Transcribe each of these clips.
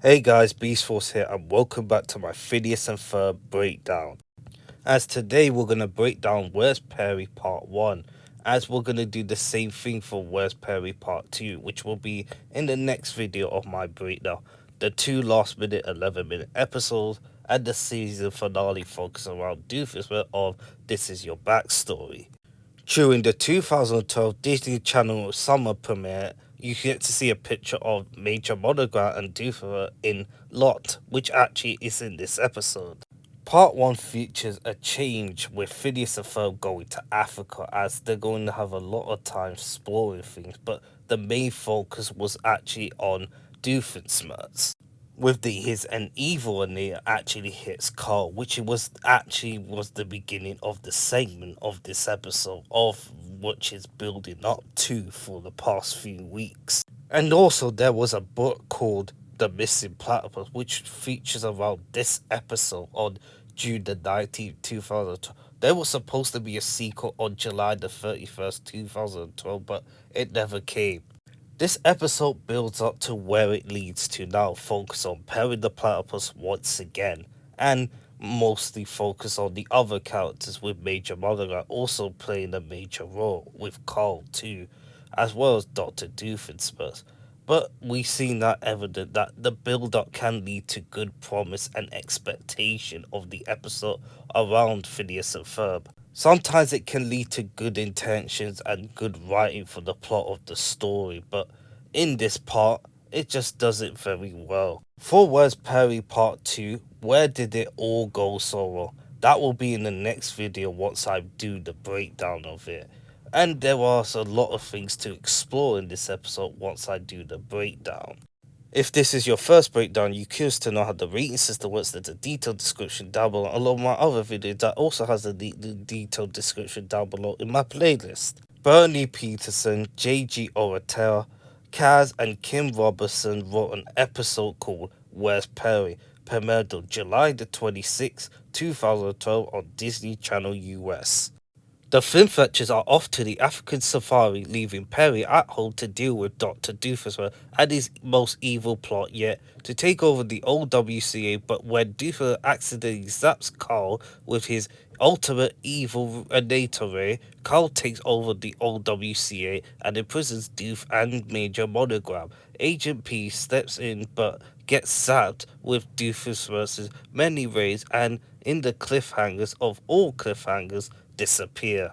Hey guys, Beast Force here and welcome back to my Phineas and Ferb breakdown. As today we're going to break down Where's Perry Part 1, as we're going to do the same thing for Where's Perry Part 2, which will be in the next video of my breakdown. The two last minute 11-minute episodes and the season finale focus around Doofus of This Is Your Backstory. During the 2012 Disney Channel summer premiere, you get to see a picture of Major Monogram and Doofus in Lot, which actually is in this episode. Part 1 features a change with Phineas and Ferb going to Africa, as they're going to have a lot of time exploring things, but the main focus was actually on Doofenshmirtz. With his an evil and it actually hits Carl, which was the beginning of the segment of this episode, of which is building up to for the past few weeks. And also there was a book called The Missing Platypus, which features around this episode on June the 19th, 2012. There was supposed to be a sequel on July the 31st, 2012, but it never came. This episode builds up to where it leads to now, focus on Perry the Platypus once again, and mostly focus on the other characters, with Major Monogram also playing a major role, with Carl too, as well as Dr. Doofenshmirtz. But we've seen that evident that the build-up can lead to good promise and expectation of the episode around Phineas and Ferb. Sometimes it can lead to good intentions and good writing for the plot of the story, but in this part, it just does it very well. For Where's Perry Part 2, where did it all go so wrong? That will be in the next video once I do the breakdown of it. And there are a lot of things to explore in this episode once I do the breakdown. If this is your first breakdown, you're curious to know how the rating system works, there's a detailed description down below, along with my other videos that also has a detailed description down below in my playlist. Bernie Peterson, J.G. Oratera, Kaz and Kim Robertson wrote an episode called Where's Perry, premiered on July the 26th, 2012 on Disney Channel US. The Finfletchers are off to the African safari, leaving Perry at home to deal with Dr. Doofus and his most evil plot yet, to take over the old WCA. But when Doofus accidentally zaps Carl with his ultimate evil data ray, Carl takes over the old WCA and imprisons Doof and Major Monogram. Agent P steps in but gets zapped with Doofus many rays, and in the cliffhangers of all cliffhangers, disappear.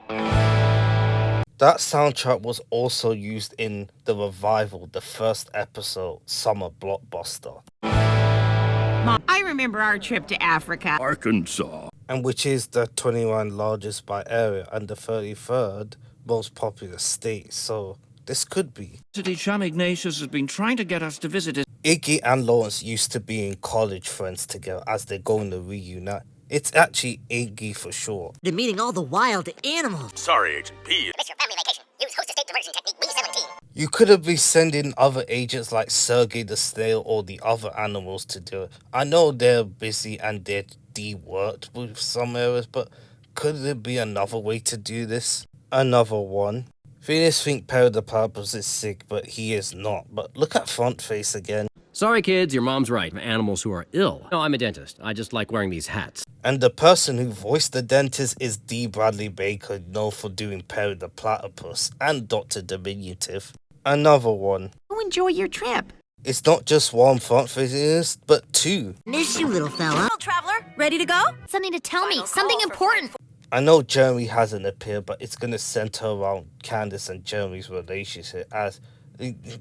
That soundtrack was also used in the revival, the first episode, Summer Blockbuster. Mom, I remember our trip to Africa. Arkansas. And which is the 21 largest by area and the 33rd most populous state, so this could be. Chum Ignatius has been trying to get us to visit his... Iggy and Lawrence used to be in college friends together as they're going to reunite. It's actually Iggy for sure. They're meeting all the wild animals. Sorry, Agent P. Miss your family vacation. Use host-estate diversion technique B17. You could have been sending other agents like Sergey the Snail or the other animals to do it. I know they're busy and they're de-worked with some areas, but could there be another way to do this? Another one. Phineas thinks Perry the Platypus is sick, but he is not. But look at Front Face again. Sorry, kids, your mom's right. Animals who are ill. No, I'm a dentist. I just like wearing these hats. And the person who voiced the dentist is D. Bradley Baker, known for doing Perry the Platypus and Dr. Diminutive. Another one. Go enjoy your trip. It's not just one front face, but two. Miss you, little fella. Hello, traveler. Ready to go? Something to tell me. Something important. I know Jeremy hasn't appeared, but it's going to center around Candace and Jeremy's relationship, as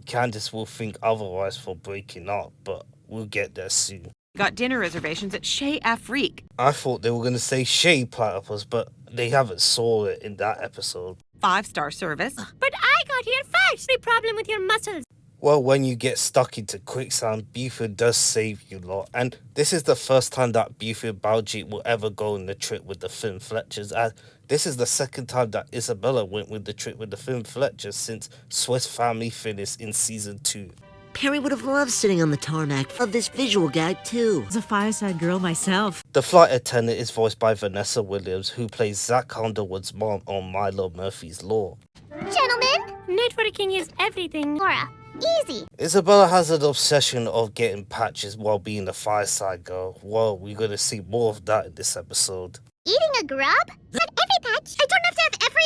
Candace will think otherwise for breaking up, but we'll get there soon. Got dinner reservations at Chez Afrique. I thought they were going to say Shea Platypus, but they haven't saw it in that episode. 5-star service. But I got here first. No problem with your muscles. Well, when you get stuck into quicksand, Buford does save you a lot, and this is the first time that Buford Baljeet will ever go on the trip with the Finfletchers, and this is the second time that Isabella went with the trip with the Finfletchers since Swiss Family Phineas in Season 2. Perry would have loved sitting on the tarmac of this visual gag, too. I was a fireside girl myself. The flight attendant is voiced by Vanessa Williams, who plays Zach Underwood's mom on Milo Murphy's Law. Gentlemen, networking is everything. Laura, Easy. Isabella has an obsession of getting patches while being a fireside girl. Well, we're gonna see more of that in this episode. Eating a grub? Not every patch. I don't have to have every...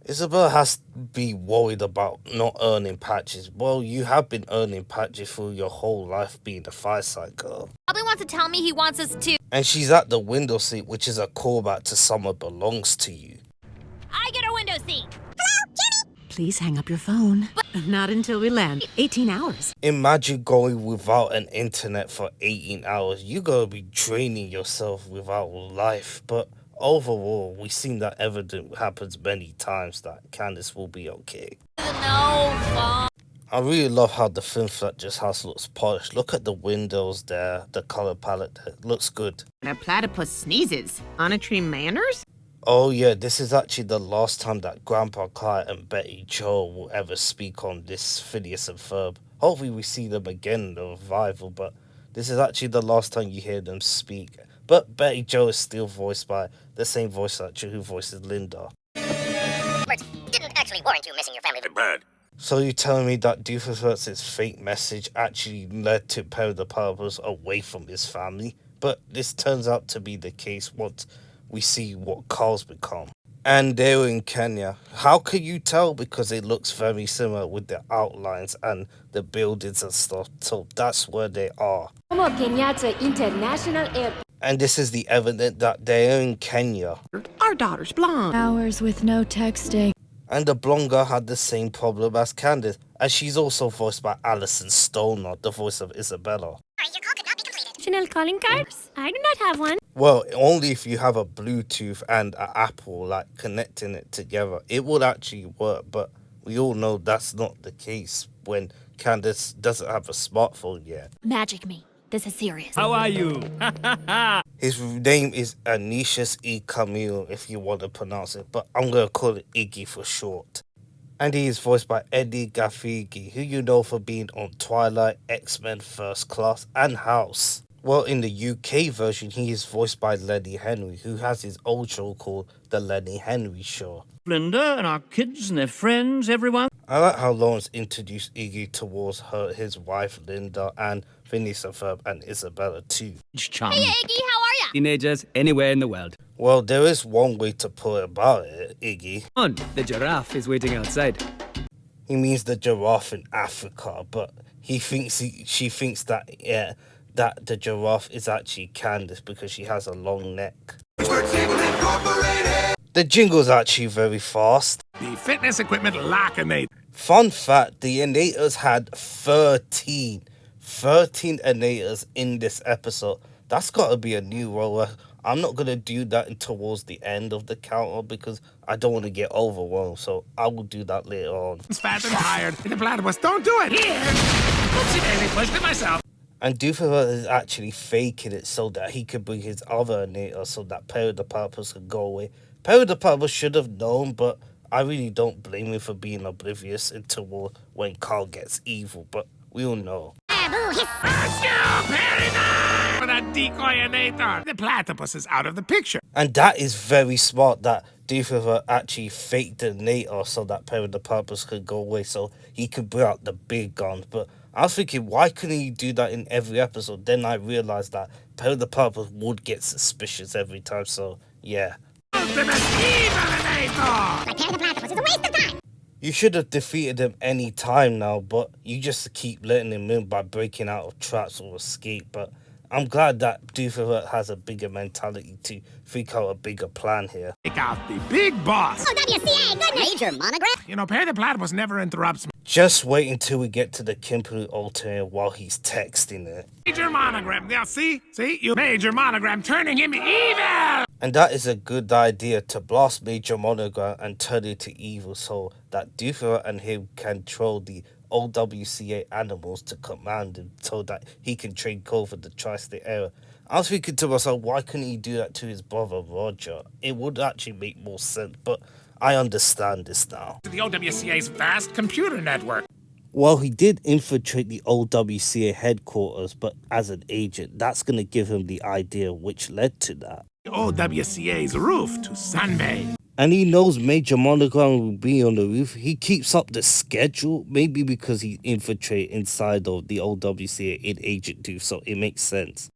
Isabella has to be worried about not earning patches. Well, you have been earning patches through your whole life being a fireside girl. Probably wants to tell me he wants us to... And she's at the window seat, which is a callback to Summer Belongs to You. I get a window seat. Please hang up your phone. Not until we land. 18 hours. Imagine going without an internet for 18 hours. You gotta be draining yourself without life. But overall, we've seen that evidence happens many times that Candace will be okay. No fun. I really love how the film Fletcher's house looks polished. Look at the windows there, the color palette there. It looks good. And a platypus sneezes. On a tree manners? Oh yeah, this is actually the last time that Grandpa Clyde and Betty Jo will ever speak on this Phineas and Ferb. Hopefully we see them again in the revival, but this is actually the last time you hear them speak. But Betty Jo is still voiced by the same voice actor who voices Linda. But didn't actually warrant you missing your family. Bad. So you're telling me that Doofenshmirtz's fake message actually led to Perry the Platypus away from his family? But this turns out to be the case once we see what Carl's become. And they're in Kenya. How can you tell? Because it looks very similar with the outlines and the buildings and stuff. So that's where they are. Jomo Kenyatta International Airport. And this is the evidence that they're in Kenya. Our daughter's blonde. Hours with no texting. And the blonde girl had the same problem as Candace, as she's also voiced by Alison Stoner, the voice of Isabella. Sorry, your call could not be completed. Chanel calling cards? I do not have one. Well, only if you have a Bluetooth and an Apple, like connecting it together, it would actually work. But we all know that's not the case when Candace doesn't have a smartphone yet. Magic me. This is serious. How are you? His name is Anicius E. Camille, if you want to pronounce it, but I'm going to call it Iggy for short. And he is voiced by Eddie Gaffigi, who you know for being on Twilight, X-Men First Class, and House. Well, in the UK version, he is voiced by Lenny Henry, who has his own show called The Lenny Henry Show. Linda and our kids and their friends, everyone. I like how Lawrence introduced Iggy towards his wife Linda and Phineas and Ferb and Isabella too. Chum. Hey, Iggy, how are ya? Teenagers anywhere in the world. Well, there is one way to put about it, Iggy. On, the giraffe is waiting outside. He means the giraffe in Africa, but she thinks that that the giraffe is actually Candace because she has a long neck. The jingle's actually very fast. The fitness equipment lackinate. Fun fact, the Innators had 13 Innators in this episode. That's got to be a new role. I'm not going to do that towards the end of the counter because I don't want to get overwhelmed, so I will do that later on. It's fat and tired. The platypus, don't do it. Here. Oopsie daisy, pushed it myself. And Doofenshmirtz is actually faking it so that he could bring his other Innator so that Perry the Platypus could go away. Perry the Platypus should have known, but I really don't blame him for being oblivious until when Carl gets evil, but we all know. Let's go, Perry! For that decoy Innator. The platypus is out of the picture. And that is very smart that Doofenshmirtz actually faked the Innator so that Perry the Platypus could go away so he could bring out the big guns. But I was thinking, why couldn't he do that in every episode? Then I realized that Perry the Platypus would get suspicious every time, so yeah. Ultimate evil Innator! Like Perry the Platypus is a waste of time. You should have defeated him any time now, but you just keep letting him in by breaking out of traps or escape. But I'm glad that Doofenshmirtz has a bigger mentality to think out a bigger plan here. Take out the big boss. Oh, WCA, goodness. Major monogram. You know, Perry the Platypus never interrupts me. Just wait until we get to the Kimberly altar while he's texting it. Major monogram. Yeah, see? You major monogram turning him evil! And that is a good idea, to blast Major Monogram and turn it to evil so that Doofenshmirtz and him can control the OWCA animals to command him so that he can train code for the tri-state area. I was thinking to myself, why couldn't he do that to his brother Roger? It would actually make more sense, but I understand this now. The OWCA's vast computer network. Well, he did infiltrate the OWCA headquarters, but as an agent, that's going to give him the idea which led to that. OWCA's roof to sunbathe. And he knows Major Monogram will be on the roof. He keeps up the schedule, maybe because he infiltrated inside of the old WCA in Agent 2, so it makes sense.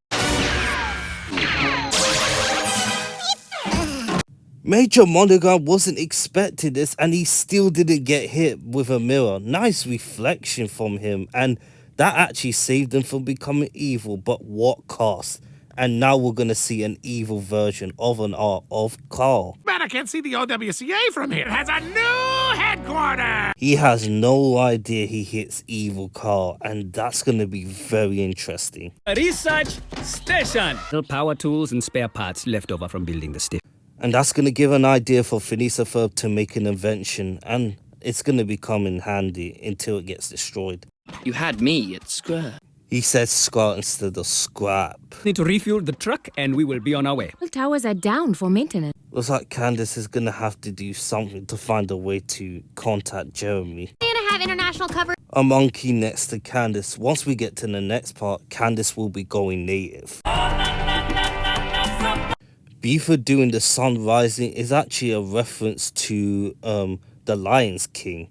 Major Monogram wasn't expecting this, and he still didn't get hit with a mirror. Nice reflection from him, and that actually saved him from becoming evil, but what cost? And now we're gonna see an evil version of an art of Carl. Man, I can't see the OWCA from here. It has a new headquarters. He has no idea he hits evil Carl, and that's gonna be very interesting. Research station. Little power tools and spare parts left over from building the stiff. And that's gonna give an idea for Phineas and Ferb to make an invention, and it's gonna become in handy until it gets destroyed. You had me at scrap. He said scrap instead of scrap. Need to refuel the truck and we will be on our way. All towers are down for maintenance. Looks like Candace is gonna have to do something to find a way to contact Jeremy. We're gonna have international coverage. A monkey next to Candace. Once we get to the next part, Candace will be going native. Beaver doing the sun rising is actually a reference to the Lion's King.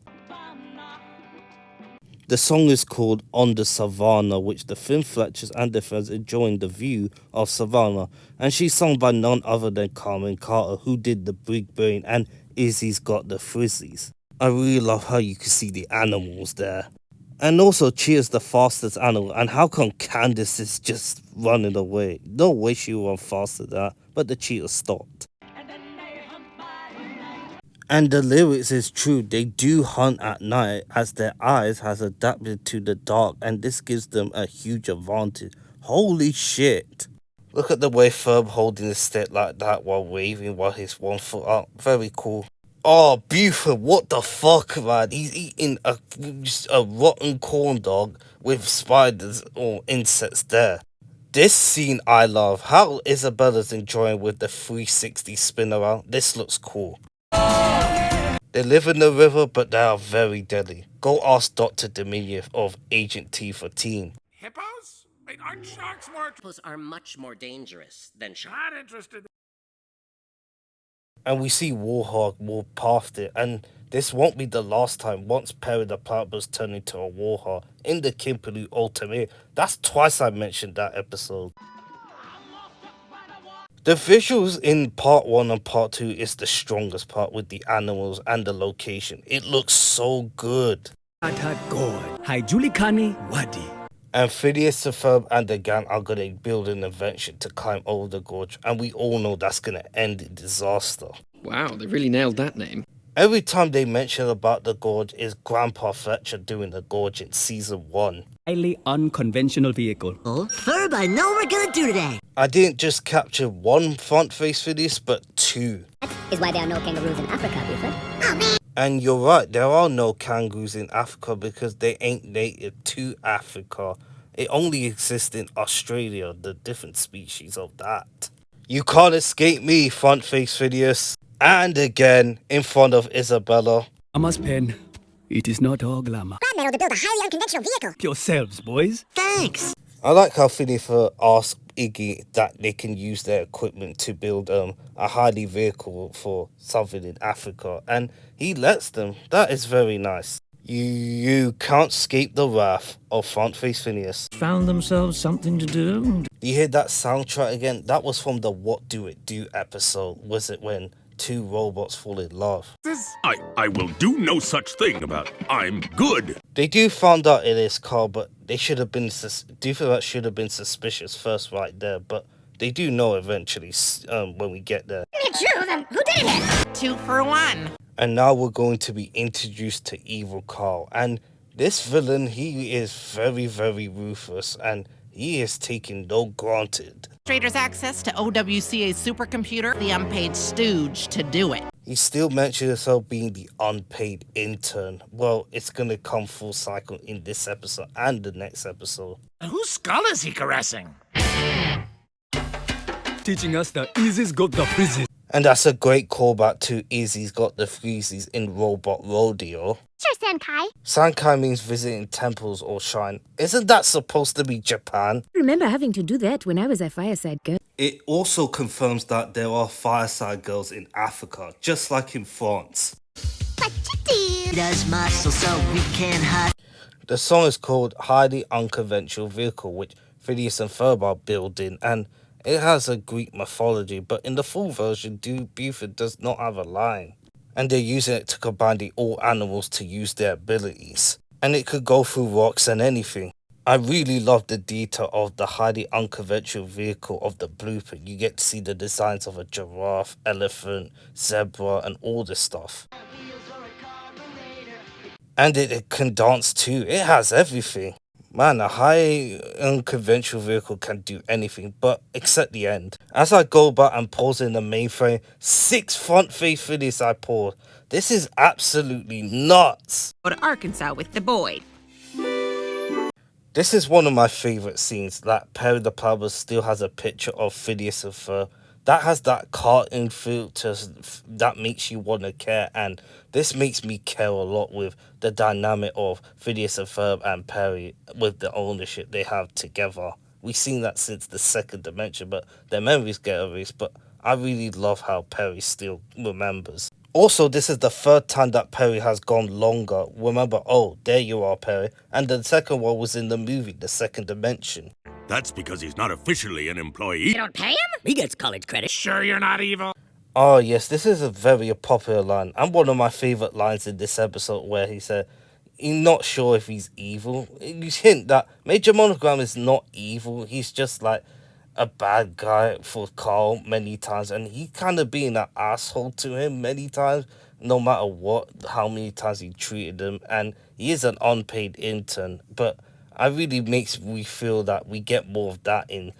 The song is called On the Savannah, which the Finn Fletchers and their friends enjoying the view of Savannah, and she's sung by none other than Carmen Carter, who did the Big Brain and Izzy's Got the Frizzies. I really love how you can see the animals there. And also Cheers the fastest animal, and how come Candace is just running away? No way she would run faster than that, but the cheetah stopped. And the lyrics is true, they do hunt at night as their eyes has adapted to the dark, and this gives them a huge advantage. Holy shit. Look at the way Ferb holding his stick like that while waving while he's 1 foot up. Very cool. Oh, Buford, what the fuck, man? He's eating just a rotten corn dog with spiders or insects there. This scene I love. How Isabella's enjoying with the 360 spin around. This looks cool. They live in the river, but they are very deadly. Go ask Dr. Dominion of Agent T for Team. Hippos? Wait, aren't sharks more... Hippos are much more dangerous than sharks. Not interested. And we see Warhog move past it, and this won't be the last time. Once Perry the Platypus turned into a Warhog in the Kimperley Ultimate. That's twice I mentioned that episode. The visuals in part 1 and part 2 is the strongest part with the animals and the location. It looks so good. And Phineas and Ferb and the gang are going to build an invention to climb over the gorge, and we all know that's going to end in disaster. Wow, they really nailed that name. Every time they mention about the gorge is Grandpa Fletcher doing the gorge in season 1. Highly unconventional vehicle. Oh, Ferb, I know what we're gonna do today. I didn't just capture one front face for this, but 2. That is why there are no kangaroos in Africa, Buford. Oh, man. And you're right, there are no kangaroos in Africa because they ain't native to Africa. It only exists in Australia, the different species of that. You can't escape me, front face Phineas. And again, in front of Isabella. Mama's pen. It is not all glamour. God to build a highly unconventional vehicle. Yourselves, boys. Thanks. I like how Phineas asked Iggy that they can use their equipment to build a highly vehicle for something in Africa, and he lets them. That is very nice. You can't escape the wrath of front face Phineas. Found themselves something to do. You hear that soundtrack again? That was from the What Do It Do episode. Was it when 2 robots fall in love? I will do no such thing about I'm good. They do find out it is Carl, but they should have been. Do you feel that should have been suspicious first, right there? But they do know eventually when we get there. It's true, then who did it? 2 for 1. And now we're going to be introduced to Evil Carl, and this villain, he is very, very ruthless, and he is taking no granted. Traders access to OWCA's supercomputer, the unpaid stooge to do it. He still mentions himself being the unpaid intern. Well, it's gonna come full cycle in this episode and the next episode. Whose skull is he caressing? Teaching us the easiest got the frizzies. And that's a great callback to Izzy's Got the Freezies in Robot Rodeo. Sure, Sankai. Sankai means visiting temples or shrine. Isn't that supposed to be Japan? I remember having to do that when I was a fireside girl. It also confirms that there are fireside girls in Africa, just like in France. What you do? Does muscle so we can hide. The song is called Highly Unconventional Vehicle, which Phineas and Ferb are building, and it has a Greek mythology, but in the full version, Buford does not have a line. And they're using it to combine the all animals to use their abilities. And it could go through rocks and anything. I really love the detail of the highly unconventional vehicle of the blueprint. You get to see the designs of a giraffe, elephant, zebra, and all this stuff. And it can dance too. It has everything. Man, a high unconventional vehicle can do anything, but except the end. As I go back and pause in the mainframe, 6 front face videos I pause. This is absolutely nuts. Go to Arkansas with the boy. This is one of my favorite scenes, that Perry the Platypus still has a picture of Phineas and Ferb. That has that cartoon filter that makes you want to care, and this makes me care a lot with the dynamic of Phineas and Ferb and Perry with the ownership they have together. We've seen that since the second dimension, but their memories get erased, but I really love how Perry still remembers. Also, this is the third time that Perry has gone longer. Remember, oh, there you are, Perry. And the second one was in the movie, The Second Dimension. That's because he's not officially an employee. You don't pay him? He gets college credit. Sure you're not evil? Oh, yes, this is a very popular line. And one of my favorite lines in this episode where he said, he's not sure if he's evil. You hint that Major Monogram is not evil. He's just like a bad guy for Carl many times. And he kind of being an asshole to him many times, no matter what, how many times he treated him. And he is an unpaid intern. But it really makes me feel that we get more of that in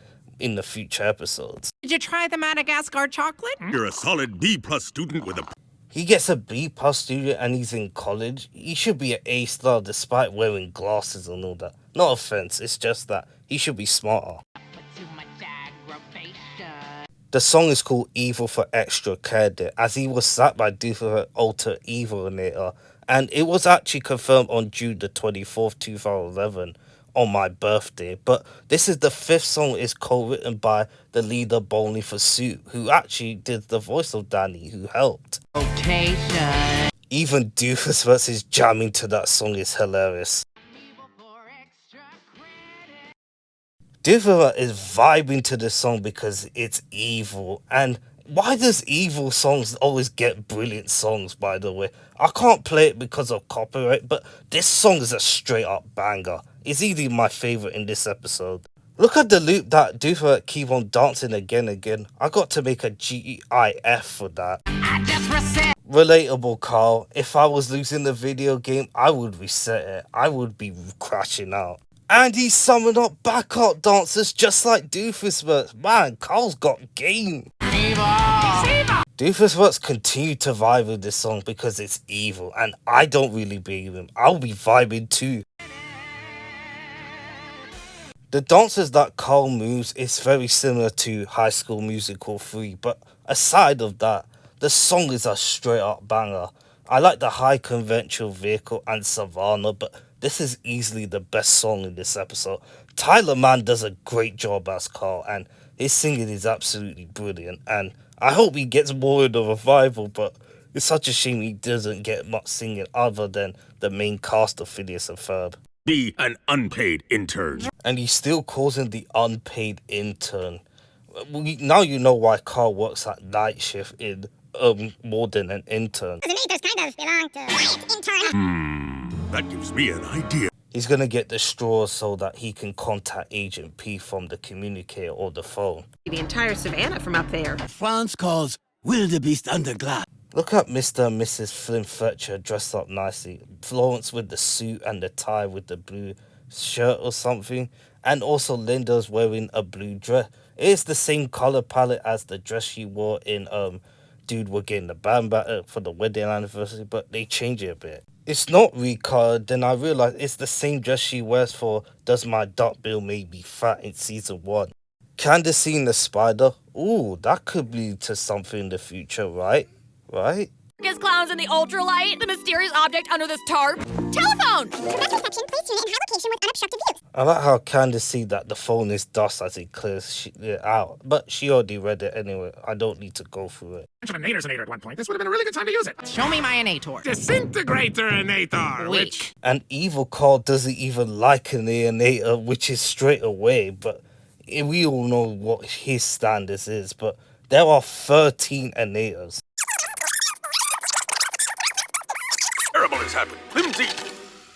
the future episodes. Did you try the Madagascar chocolate? You're a solid B+ student with a... He gets a B+ student and he's in college. He should be an A star despite wearing glasses and all that. No offense, it's just that he should be smarter. The song is called Evil for Extra Credit, as he was sat by different alter evilinator, and it was actually confirmed on June the 24th, 2011, on my birthday. But this is the 5th song. Is co-written by the leader Boney for Suit, who actually did the voice of Danny, who helped. Rotation. Even Doofus versus jamming to that song is hilarious. Doofus is vibing to this song because it's evil. And why does evil songs always get brilliant songs, by the way? I can't play it because of copyright, but this song is a straight up banger. It's easily my favorite in this episode. Look at the loop that Doofus keep on dancing again and again. I got to make a GIF for that. Relatable, Carl. If I was losing the video game, I would reset it. I would be crashing out. And he summoned up backup dancers just like Doofusverse. Man, Carl's got game. Doofusverse continue to vibe with this song because it's evil, and I don't really blame him. I'll be vibing too. The dances that Carl moves is very similar to High School Musical 3, but aside of that, the song is a straight up banger. I like the high conventional vehicle and Savannah, but this is easily the best song in this episode. Tyler Mann does a great job as Carl, and his singing is absolutely brilliant. And I hope he gets more in the revival, but it's such a shame he doesn't get much singing other than the main cast of Phineas and Ferb. Be an unpaid intern. And he's still causing the unpaid intern. Now you know why Carl works at night shift in more than an intern. That gives me an idea. He's gonna get the straw so that he can contact Agent P from the communicator or the phone. The entire savannah from up there. France calls wildebeest under glass. Look at Mr. and Mrs. Flynn Fletcher dressed up nicely. Florence with the suit and the tie with the blue shirt or something. And also Linda's wearing a blue dress. It's the same color palette as the dress she wore in Dude, We're Getting the Band Back for the wedding anniversary, but they change it a bit. It's not recolored, then I realized it's the same dress she wears for Does My Duck Bill Make Me Fat in season 1. Candace seeing the spider. Ooh, that could lead to something in the future, right? Right? Clowns in the ultralight, the mysterious object under this tarp. Telephone! I like how Candace see that the phone is dust as it clears it out, but she already read it anyway. I don't need to go through it. Mention a nator at one point. This would have been a really good time to use it. Show me my inator. Disintegrator-inator, which... And Evil Carl doesn't even like an alienator, which is straight away, but we all know what his standards is, but there are 13 innators. Terrible has happened. Flimsy.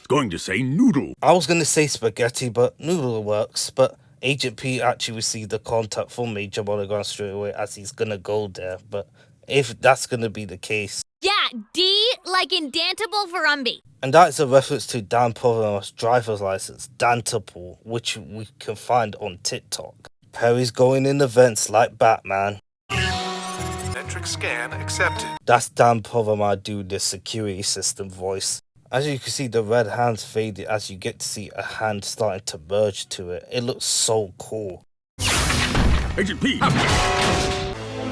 Going to say noodle. I was going to say spaghetti, but noodle works. But Agent P actually received the contact from Major Monogram straight away as he's going to go there. But if that's going to be the case. Yeah, D like indantable for Umby. And that is a reference to Dan Pover's driver's license, Dantable, which we can find on TikTok. Perry's going in events like Batman. Metric scan accepted. That's Dan Poverma doing the security system voice. As you can see, the red hands faded as you get to see a hand starting to merge to it. It looks so cool. Agent P.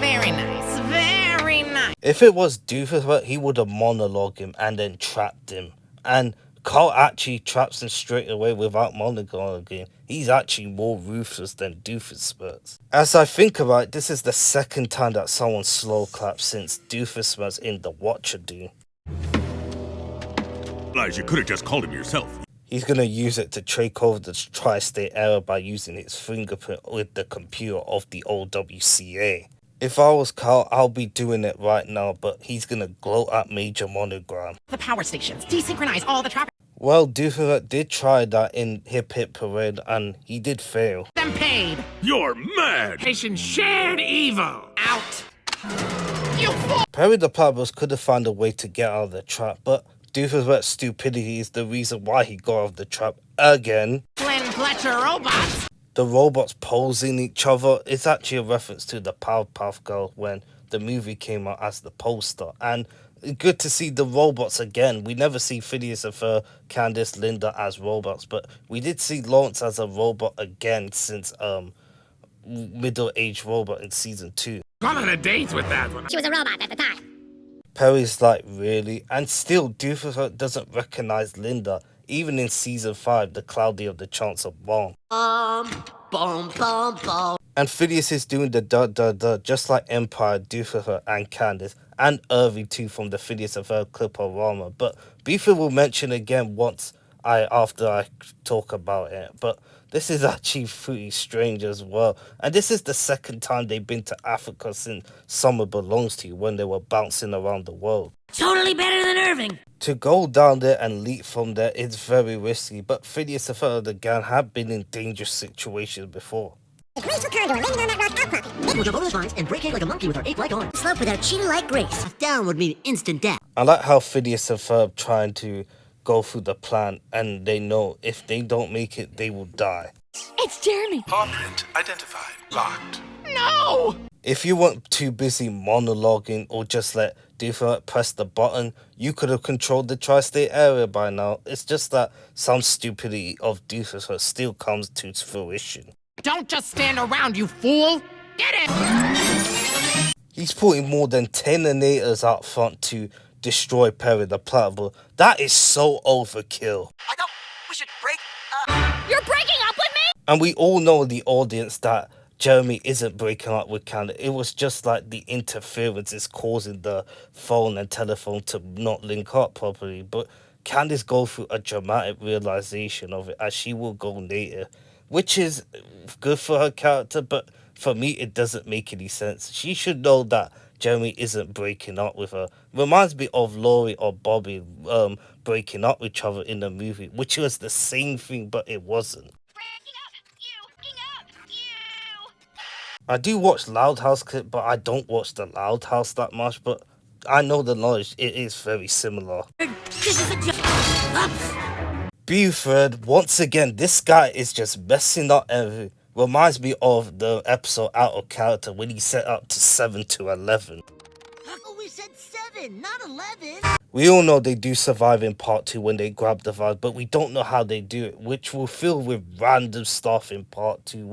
Very nice, very nice. If it was Doofus, he would have monologued him and then trapped him. And Carl actually traps him straight away without monologuing. He's actually more ruthless than Doofus Spurts. As I think about it, this is the second time that someone slow clapped since Doofus was in The Watcher Do. You could have just called him yourself. He's going to use it to take over the tri-state area by using his fingerprint with the computer of the OWCA. If I was Carl, I'll be doing it right now, but he's going to gloat at Major Monogram. The power stations, desynchronize all the traffic. Well, Doofus did try that in Hip Hip Parade, and he did fail. Them paid. You're mad. Patient shared evil. Out. You fool. Perry the Platypus could have found a way to get out of the trap, but Doofus' stupidity is the reason why he got out of the trap again. Flynn Fletcher robots. The robots posing each other is actually a reference to the Powerpuff Girls when the movie came out as the poster. And good to see the robots again. We never see Phineas and Ferb, Candace, Linda as robots, but we did see Lawrence as a robot again since middle-aged robot in season 2. Gone on a date with that one. She was a robot at the time. Perry's like, really? And still, Doofus doesn't recognize Linda, even in season 5, The Cloudy of the Chance of Bomb. And Phineas is doing the da-da-da, just like Empire, Doofus and Candace, and Irving too from the Phineas and Ferb Cliporama. But Beefy will mention again after I talk about it. But this is actually pretty strange as well. And this is the second time they've been to Africa since Summer Belongs to You, when they were bouncing around the world. Totally better than Irving. To go down there and leap from there is very risky, but Phineas and Ferb and the gang have been in dangerous situations before. If we took her into a landing on that rock outcropping, then we'll jump over those vines and break it like a monkey with our ape-like arms. Slope with our cheetah-like grace. Down would mean instant death. I like how Phineas and Ferb trying to go through the plan, and they know if they don't make it, they will die. It's Jeremy. Paw print identified. Locked. No! If you weren't too busy monologuing or just let Doofus press the button, you could have controlled the tri-state area by now. It's just that some stupidity of Doofus still comes to fruition. Don't just stand around, you fool! Get it! He's putting more than 10 innators out front to destroy Perry the Platypus. That is so overkill. I thought we should break up. You're breaking up with me? And we all know, the audience, that Jeremy isn't breaking up with Candace. It was just like the interference is causing the phone and telephone to not link up properly. But Candace goes through a dramatic realization of it as she will go later, which is good for her character, but for me it doesn't make any sense. She should know that Jeremy isn't breaking up with her. Reminds me of Laurie or Bobby breaking up with each other in the movie, which was the same thing, but it wasn't. I do watch Loud House clip, but I don't watch the Loud House that much, but I know the knowledge, it is very similar. Buford, once again, this guy is just messing up everything. Reminds me of the episode Out of Character when he set up to 7 to 11. Oh, we said 7, not 11. We all know they do survive in part 2 when they grab the vibe, but we don't know how they do it, which will fill with random stuff in part 2,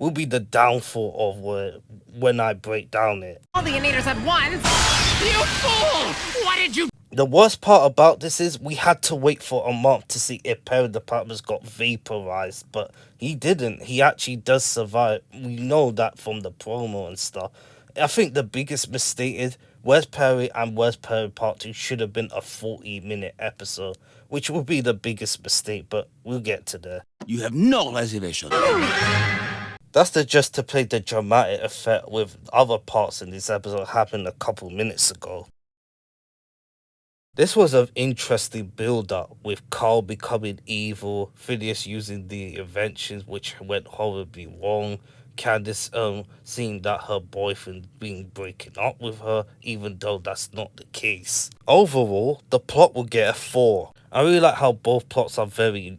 will be the downfall of when I break down it. All the innators at once. You fool! What did you... The worst part about this is we had to wait for a month to see if Perry the Platypus got vaporized, but he didn't. He actually does survive. We know that from the promo and stuff. I think the biggest mistake is Where's Perry and Where's Perry Part 2 should have been a 40-minute episode, which would be the biggest mistake, but we'll get to there. You have no reservation. That's just to play the dramatic effect with other parts in this episode happened a couple minutes ago. This was an interesting build-up with Carl becoming evil, Phineas using the inventions which went horribly wrong, Candace seeing that her boyfriend being breaking up with her, even though that's not the case. Overall, the plot will get a 4. I really like how both plots are very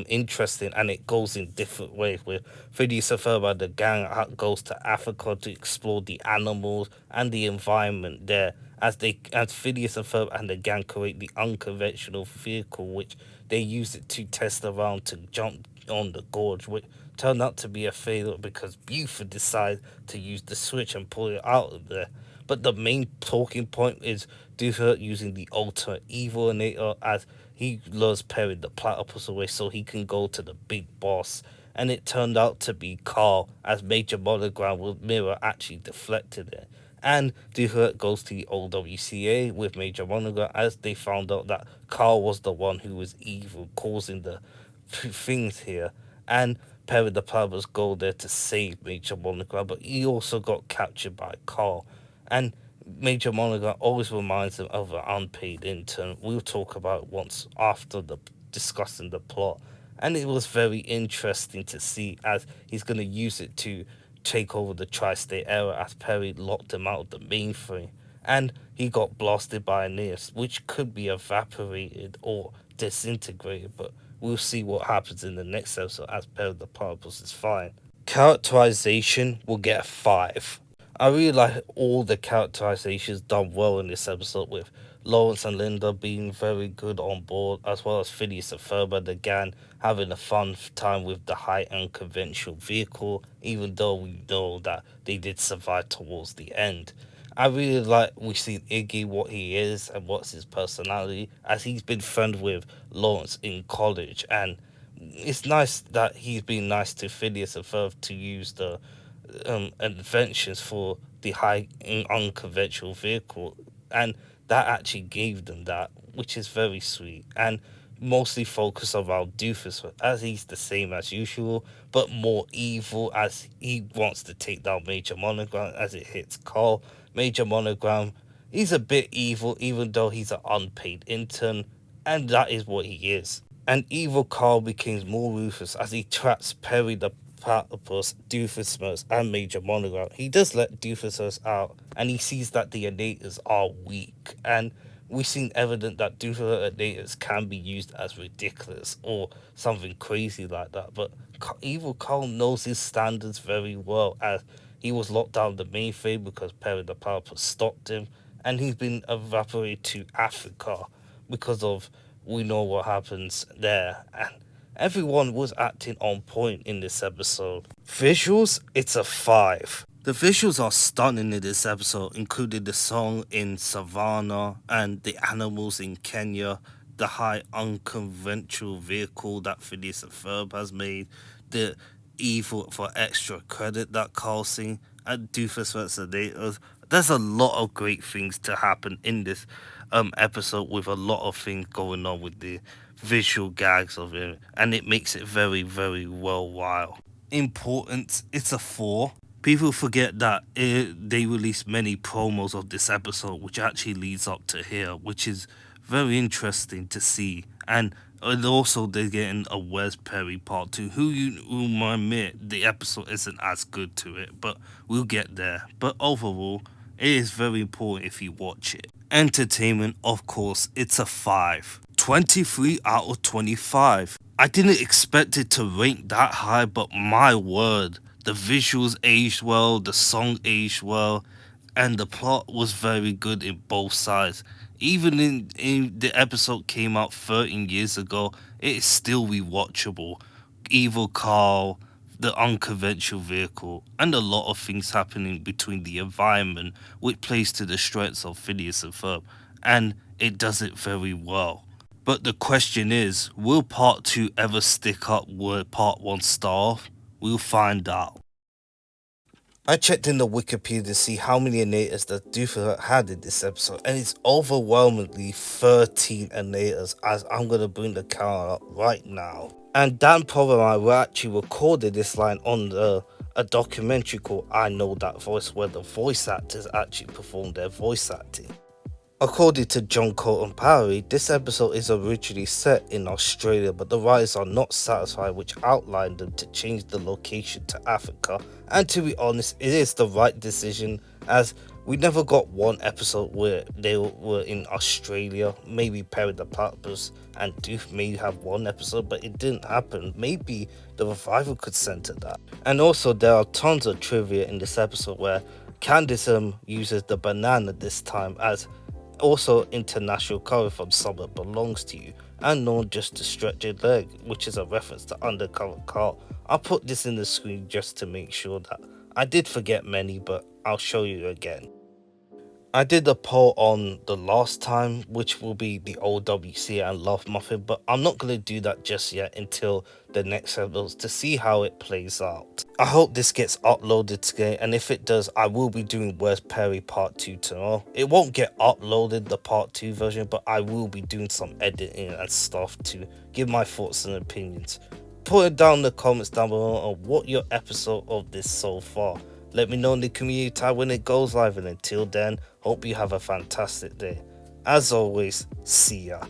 interesting, and it goes in different ways. With Phineas and Ferb and the gang goes to Africa to explore the animals and the environment there, as Phineas and Ferb and the gang create the unconventional vehicle, which they use it to test around to jump on the gorge, which turned out to be a failure because Buford decided to use the switch and pull it out of there. But the main talking point is Doofer using the ultimate evil-inator as he lures Perry the Platypus away so he can go to the big boss. And it turned out to be Carl, as Major Monogram with Mirror actually deflected it. And Doofer goes to the OWCA with Major Monogram as they found out that Carl was the one who was evil, causing the things here. And Perry the Platypus go there to save Major Monogram, but he also got captured by Carl. And Major Monogram always reminds him of an unpaid intern. We'll talk about it once after discussing the plot. And it was very interesting to see as he's going to use it to take over the Tri-State Era as Perry locked him out of the mainframe. And he got blasted by Aeneas, which could be evaporated or disintegrated, but we'll see what happens in the next episode as Perry the Platypus is fine. Characterization will get a 5. I really like all the characterizations done well in this episode, with Lawrence and Linda being very good on board, as well as Phineas and Ferb and the gang having a fun time with the high unconventional vehicle, even though we know that they did survive towards the end. I really like we've seen Iggy, what he is and what's his personality, as he's been friends with Lawrence in college, and it's nice that he's been nice to Phineas and Ferb to use the inventions for the high unconventional vehicle, and that actually gave them that, which is very sweet, and mostly focused around Doofus as he's the same as usual but more evil as he wants to take down Major Monogram as it hits Carl. Major Monogram, he's a bit evil even though he's an unpaid intern, and that is what he is. And evil Carl becomes more ruthless as he traps Perry the Platypus, Doofus and Major Monogram. He does let Doofus out, and he sees that the innators are weak, and we've seen evidence that Doofus innators can be used as ridiculous or something crazy like that, but evil Carl knows his standards very well, as he was locked down the mainframe because Perry the Platypus stopped him, and he's been evaporated to Africa because of we know what happens there, and everyone was acting on point in this episode. Visuals, it's a 5. The visuals are stunning in this episode, including the song in Savannah and the animals in Kenya, the high unconventional vehicle that Phineas and Ferb has made, the evil for extra credit that Carl's seen, and Doofus vs. Nators. There's a lot of great things to happen in this episode, with a lot of things going on with the visual gags of it, and it makes it very, very worthwhile. Importance, it's a 4. People forget that they released many promos of this episode, which actually leads up to here, which is very interesting to see. And also they're getting a Where's Perry Part 2, who might admit the episode isn't as good to it, but we'll get there. But overall, it is very important if you watch it. Entertainment, of course, it's a 5. 23 out of 25. I didn't expect it to rank that high, but my word, the visuals aged well, the song aged well, and the plot was very good in both sides. Even in the episode came out 13 years ago, it is still rewatchable. Evil Carl, the unconventional vehicle, and a lot of things happening between the environment, which plays to the strengths of Phineas and Ferb, and it does it very well. But the question is, will part 2 ever stick up where part 1 started? We'll find out. I checked in the Wikipedia to see how many innators that Doofus had in this episode, and it's overwhelmingly 13 innators, as I'm going to bring the count up right now. And Dan Power and I were actually recorded this line on a documentary called I Know That Voice, where the voice actors actually performed their voice acting. According to John Colton Parry, this episode is originally set in Australia, but the writers are not satisfied, which outlined them to change the location to Africa. And to be honest, it is the right decision, as we never got one episode where they were in Australia. Maybe Perry the Platypus and Doof may have one episode, but it didn't happen. Maybe the revival could center that. And also, there are tons of trivia in this episode where Candice uses the banana this time as also international cover from Summer Belongs to You, and known just to stretch your leg, which is a reference to Undercover Carl. I'll put this in the screen just to make sure that I did forget many, but I'll show you again. I did a poll on the last time, which will be the OWC and Love Muffin, but I'm not going to do that just yet until the next episode to see how it plays out. I hope this gets uploaded today, and if it does, I will be doing Where's Perry Part 2 tomorrow. It won't get uploaded, the Part 2 version, but I will be doing some editing and stuff to give my thoughts and opinions. Put it down in the comments down below on what your episode of this so far. Let me know in the community tab when it goes live, and until then, hope you have a fantastic day. As always, see ya.